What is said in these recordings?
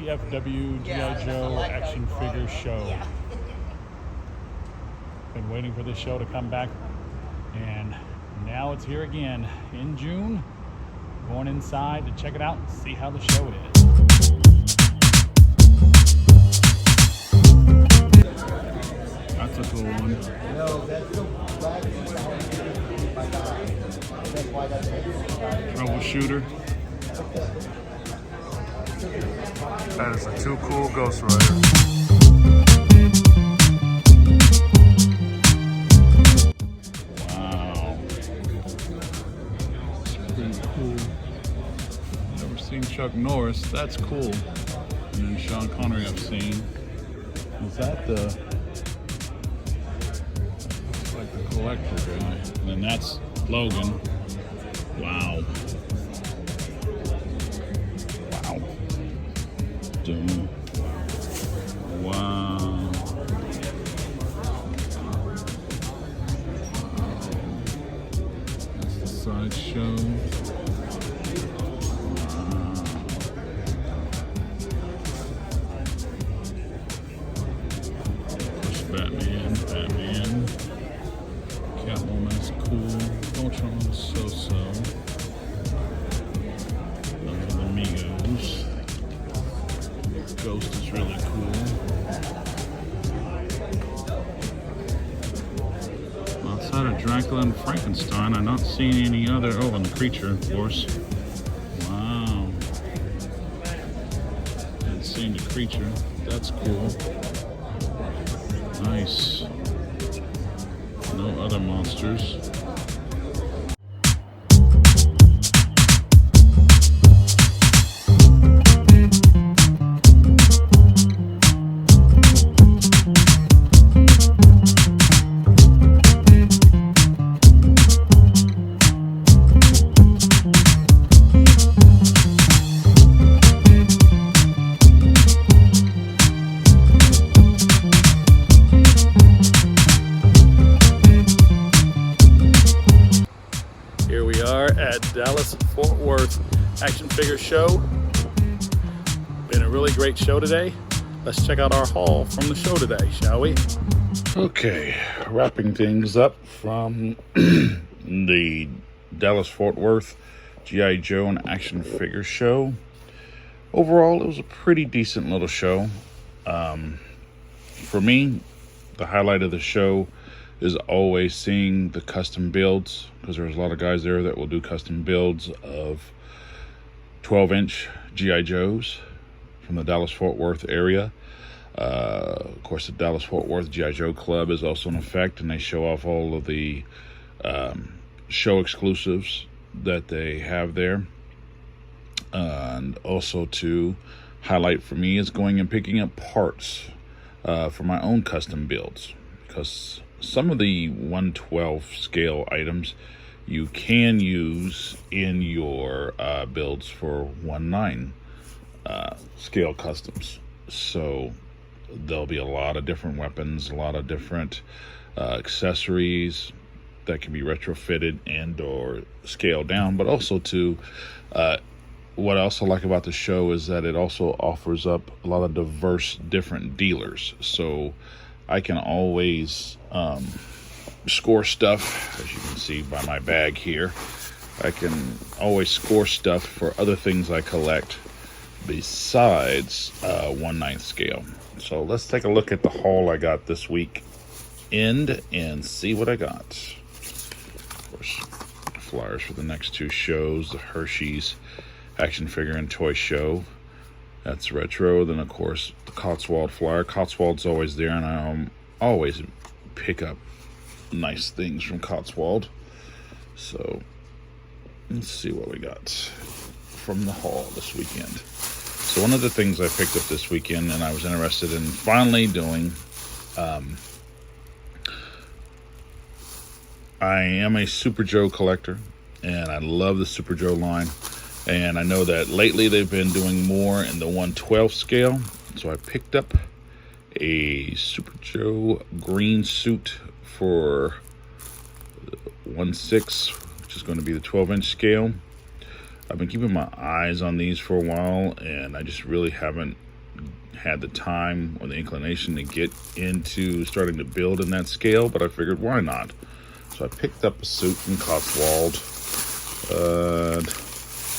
DFW G.I. Joe action figure show. Been waiting for this show to come back, and now it's here again in June. Going inside to check it out and see how the show is. That's a cool one. Troubleshooter. That is a too cool Ghost Rider. Wow. It's pretty cool. Never seen Chuck Norris. That's cool. And then Sean Connery I've seen. Is that the... Looks like the collector guy. And then that's Logan. Wow. Wow. Doom. Wow. That's the sideshow. Wow. There's Batman. Catwoman is cool. Ultron is so-so. Those are the Migos. Ghost is really cool. Outside of Dracula and Frankenstein, I've not seen any other. Oh, and the Creature, of course. Wow. Haven't seen the Creature. That's cool. Nice. No other monsters. Here we are at Dallas Fort Worth Action Figure Show. Been a really great show today. Let's check out our haul from the show today, shall we? Okay, wrapping things up from the Dallas Fort Worth G.I. Joe and Action Figure Show. Overall, it was a pretty decent little show. For me, the highlight of the show is always seeing the custom builds, because there's a lot of guys there that will do custom builds of 12-inch G.I. Joes from the Dallas-Fort Worth area. Of course, the Dallas-Fort Worth G.I. Joe Club is also in effect, and they show off all of the show exclusives that they have there. And also to highlight for me is going and picking up parts for my own custom builds, because some of the 1/12 scale items you can use in your builds for 1/9 scale customs. So there'll be a lot of different weapons, a lot of different accessories that can be retrofitted and or scaled down. But also to what I also like about the show is that it also offers up a lot of diverse different dealers. So I can always score stuff, as you can see by my bag here. I can always score stuff for other things I collect besides 1/9 scale. So let's take a look at the haul I got this week and see what I got. Of course, flyers for the next two shows, the Hershey's Action Figure and Toy Show. That's retro. Then, of course, the Cotswold flyer. Cotswold's always there, and I always pick up nice things from Cotswold. So, let's see what we got from the haul this weekend. So, one of the things I picked up this weekend, and I was interested in finally doing, I am a Super Joe collector, and I love the Super Joe line. And I know that lately they've been doing more in the 1/12 scale. So I picked up a Super Joe green suit for 1/6, which is going to be the 12-inch scale. I've been keeping my eyes on these for a while, and I just really haven't had the time or the inclination to get into starting to build in that scale, but I figured why not? So I picked up a suit from Cotswold.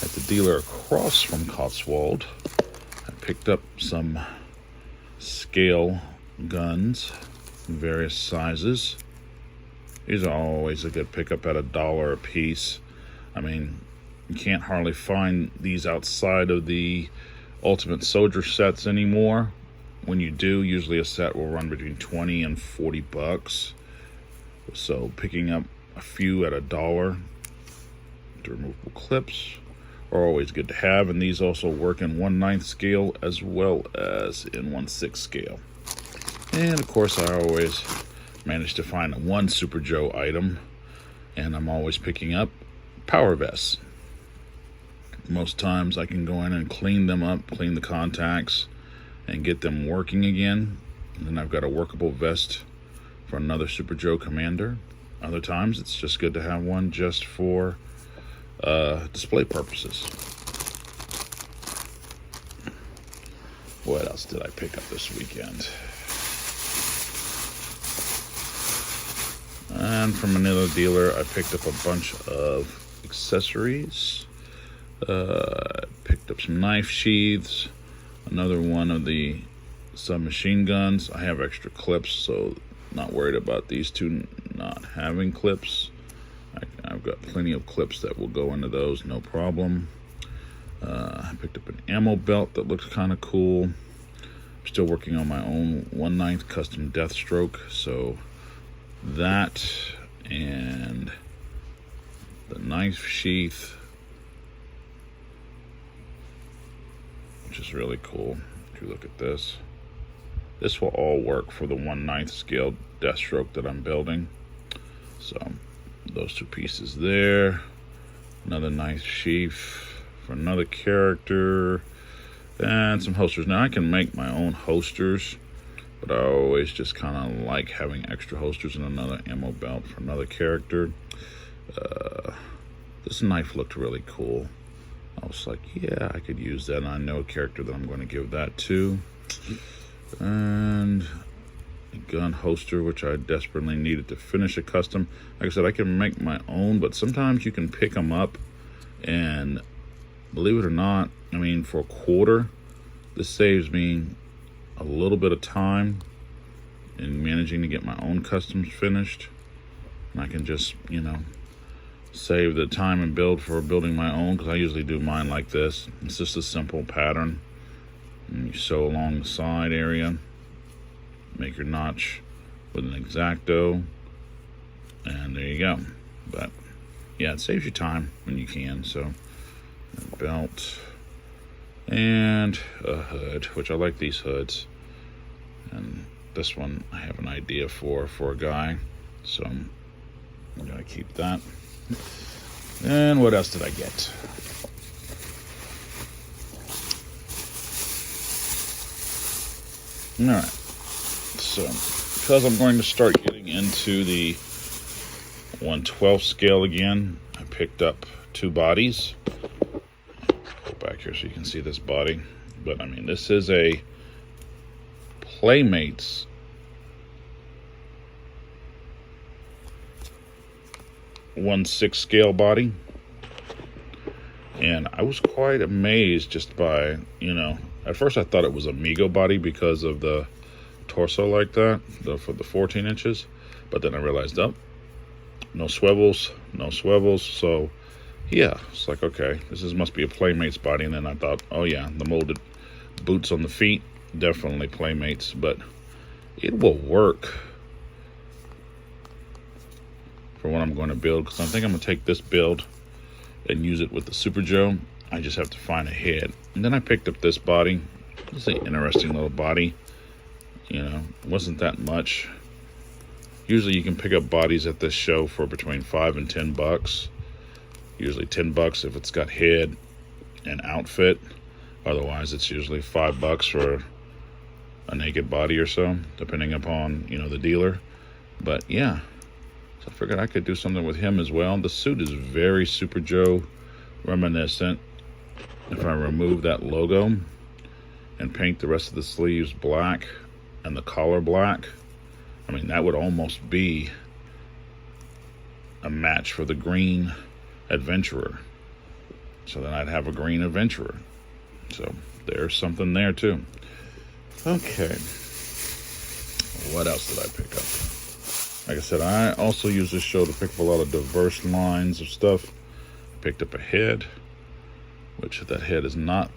At the dealer across from Cotswold, I picked up some scale guns in various sizes. These are always a good pickup at $1 a piece. I mean, you can't hardly find these outside of the Ultimate Soldier sets anymore. When you do, usually a set will run between 20 and 40 bucks. So picking up a few at $1, the removable clips are always good to have, and these also work in 1/9 scale as well as in 1/6 scale. And of course, I always manage to find one Super Joe item, and I'm always picking up power vests. Most times I can go in and clean them up, clean the contacts, and get them working again. And then I've got a workable vest for another Super Joe commander. Other times it's just good to have one just for display purposes. What else did I pick up this weekend? And from another dealer, I picked up a bunch of accessories. Picked up some knife sheaths, another one of the submachine guns. I have extra clips, so not worried about these two not having clips. I've got plenty of clips that will go into those, no problem. I picked up an ammo belt that looks kind of cool. I'm still working on my own 1/9 custom Deathstroke, so that and the knife sheath, which is really cool. If you look at this will all work for the 1/9 scale Deathstroke that I'm building. So those two pieces there, another knife sheath for another character, and some holsters. Now I can make my own holsters, but I always just kind of like having extra holsters, and another ammo belt for another character. This knife looked really cool. I was like, yeah, I could use that, and I know a character that I'm going to give that to. And a gun holster, which I desperately needed to finish a custom. Like I said, I can make my own, but sometimes you can pick them up, and believe it or not, I mean, for $1, this saves me a little bit of time in managing to get my own customs finished. And I can just, save the time and build for building my own, because I usually do mine like this. It's just a simple pattern, and you sew along the side area, make your notch with an X-Acto, and there you go. But yeah, it saves you time when you can. So a belt and a hood, which I like these hoods, and this one I have an idea for a guy, so I'm gonna keep that. And what else did I get? All right, so because I'm going to start getting into the 1/12 scale again, I picked up 2 bodies. Go back here so you can see this body. But I mean, this is a Playmates (1/6) scale body, and I was quite amazed just by, at first I thought it was a Mego body because of the torso like that, for the 14 inches, but then I realized, no swivels, so yeah, it's like, okay, must be a Playmates body. And then I thought, oh yeah, the molded boots on the feet, definitely Playmates, but it will work for what I'm going to build, because I think I'm going to take this build and use it with the Super Joe. I just have to find a head. And then I picked up this body. It's an interesting little body. It wasn't that much. Usually you can pick up bodies at this show for between $5 and $10. Usually $10 if it's got head and outfit. Otherwise it's usually $5 for a naked body or so, depending upon, the dealer. But yeah, so I figured I could do something with him as well. The suit is very Super Joe reminiscent. If I remove that logo, and paint the rest of the sleeves black and the collar black, I mean, that would almost be a match for the green Adventurer. So then I'd have a green Adventurer. So there's something there too. Okay. What else did I pick up? Like I said, I also use this show to pick up a lot of diverse lines of stuff. I picked up a head, which that head is not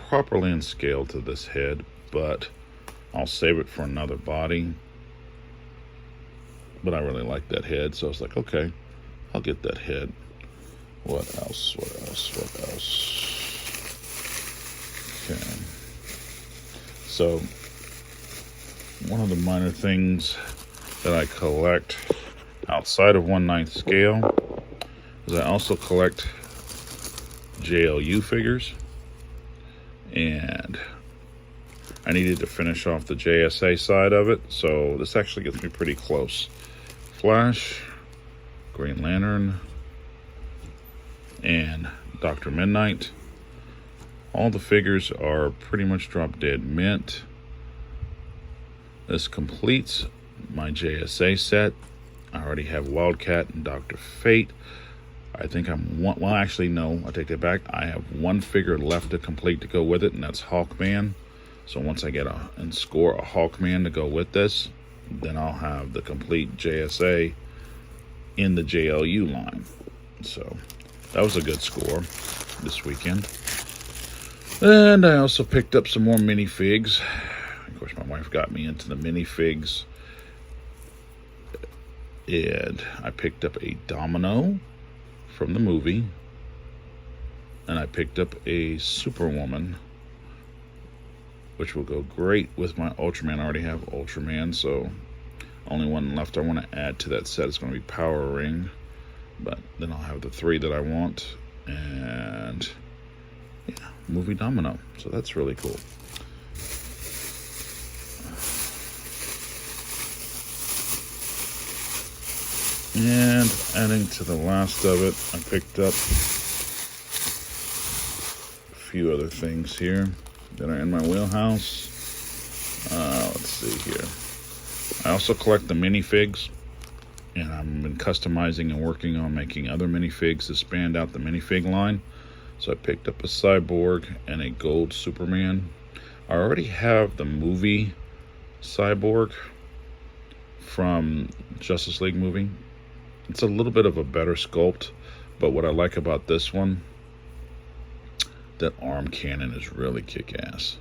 properly in scale to this head, but I'll save it for another body. But I really like that head, so I was like, okay, I'll get that head. What else? Okay. So, one of the minor things that I collect outside of 1/9 scale is I also collect JLU figures. And I needed to finish off the JSA side of it, so this actually gets me pretty close. Flash, Green Lantern, and Dr. Midnight. All the figures are pretty much drop dead mint. This completes my JSA set. I already have Wildcat and Dr. Fate. I think well, actually, no, I take that back. I have one figure left to complete to go with it, and that's Hawkman. So once I get and score a Hawkman to go with this, then I'll have the complete JSA in the JLU line. So that was a good score this weekend. And I also picked up some more minifigs. Of course, my wife got me into the minifigs. And I picked up a Domino from the movie, and I picked up a Superwoman, which will go great with my Ultraman. I already have Ultraman, so only one left I want to add to that set is going to be Power Ring, but then I'll have the 3 that I want, and yeah, movie Domino, so that's really cool. And adding to the last of it, I picked up a few other things here that are in my wheelhouse. Let's see here. I also collect the minifigs, and I've been customizing and working on making other minifigs to expand out the minifig line. So I picked up a Cyborg and a gold Superman. I already have the movie Cyborg from Justice League movie. It's a little bit of a better sculpt, but what I like about this one, that arm cannon is really kick-ass.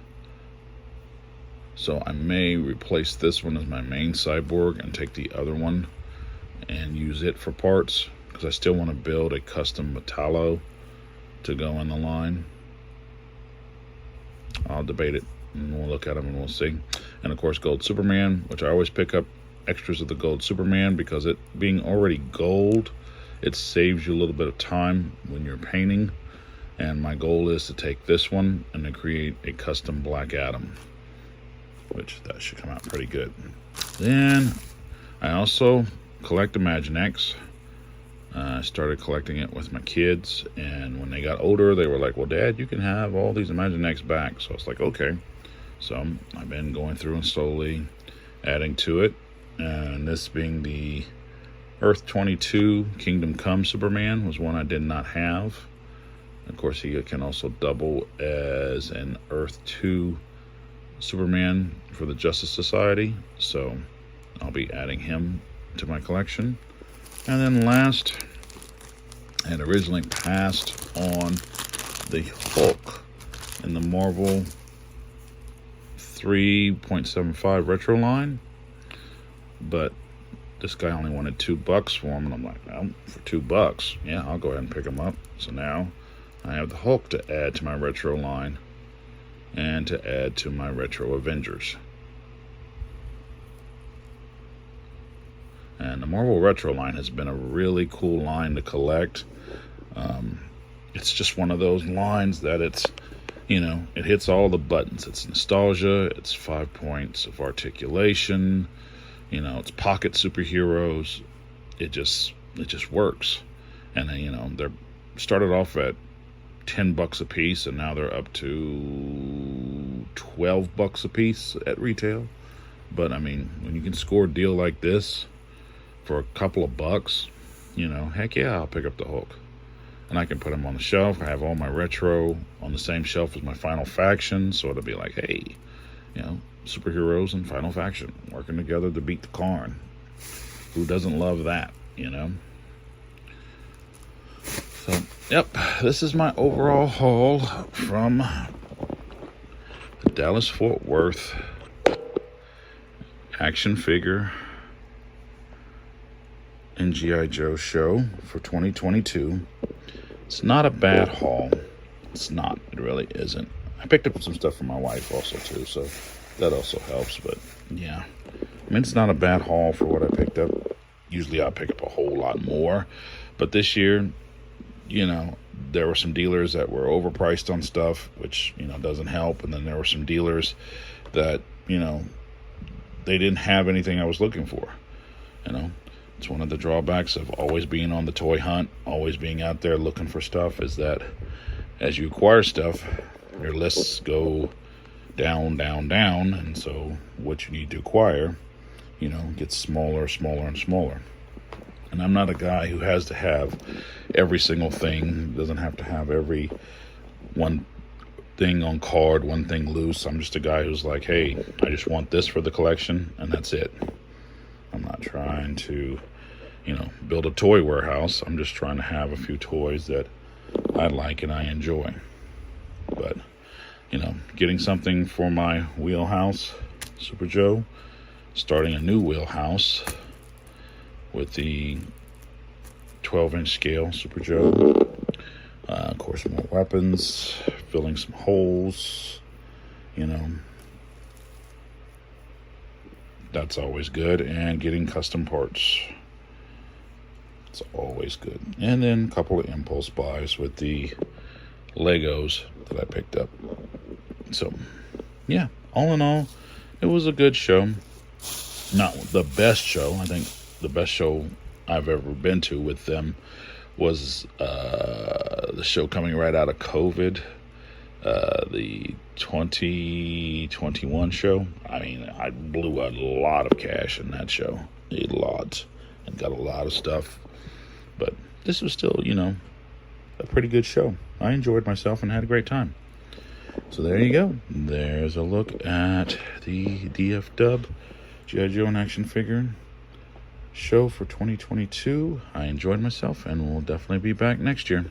So I may replace this one as my main Cyborg and take the other one and use it for parts, because I still want to build a custom Metallo to go in the line. I'll debate it, and we'll look at them and we'll see. And of course, gold Superman, which I always pick up extras of the gold Superman, because it being already gold, it saves you a little bit of time when you're painting. And my goal is to take this one and to create a custom Black Adam, which that should come out pretty good. Then I also collect Imaginext. I started collecting it with my kids, and when they got older, they were like, well, Dad, you can have all these Imaginext back. So I was like, okay. So I've been going through and slowly adding to it. And this being the Earth 22 Kingdom Come Superman was one I did not have. Of course, he can also double as an Earth 2 Superman for the Justice Society. So I'll be adding him to my collection. And then last, I had originally passed on the Hulk in the Marvel 3.75 retro line. But this guy only wanted $2 for him, and I'm like, well, for $2, yeah, I'll go ahead and pick him up. So now I have the Hulk to add to my retro line and to add to my retro Avengers. And the Marvel retro line has been a really cool line to collect. It's just one of those lines that it's, you know, it hits all the buttons. It's nostalgia, it's 5 points of articulation, you know, it's pocket superheroes. It just works. And then, you know, they're started off at $10 a piece, and now they're up to $12 a piece at retail. But I mean, when you can score a deal like this for a couple of bucks, you know, heck yeah, I'll pick up the Hulk. And I can put him on the shelf. I have all my retro on the same shelf as my Final Faction, so it'll be like, hey, you know, superheroes and Final Faction working together to beat the Karn. Who doesn't love that, you know? So, yep, this is my overall haul from the Dallas-Fort Worth action figure and G.I. Joe show for 2022. It's not a bad haul. It's not. It really isn't. I picked up some stuff for my wife also, too, so that also helps. But, yeah. I mean, it's not a bad haul for what I picked up. Usually I pick up a whole lot more. But this year, you know, there were some dealers that were overpriced on stuff, which, you know, doesn't help. And then there were some dealers that, you know, they didn't have anything I was looking for. You know, it's one of the drawbacks of always being on the toy hunt, always being out there looking for stuff, is that as you acquire stuff, your lists go down, down, down. And so what you need to acquire, you know, gets smaller, smaller, and smaller. And I'm not a guy who has to have every single thing, doesn't have to have every one thing on card, one thing loose. I'm just a guy who's like, hey, I just want this for the collection, and that's it. I'm not trying to, you know, build a toy warehouse. I'm just trying to have a few toys that I like and I enjoy. But, you know, getting something for my wheelhouse, Super Joe, starting a new wheelhouse with the 12-inch scale Super Joe. Of course, more weapons, filling some holes, you know. That's always good. And getting custom parts. It's always good. And then a couple of impulse buys with the Legos that I picked up. So, yeah, all in all, it was a good show. Not the best show. I think the best show I've ever been to with them was the show coming right out of COVID, the 2021 show. I mean, I blew a lot of cash in that show, a lot, and got a lot of stuff. But this was still, you know, a pretty good show. I enjoyed myself and had a great time. So there you go. There's a look at the DFW G.I. Joe and action figure show for 2022. I enjoyed myself and will definitely be back next year.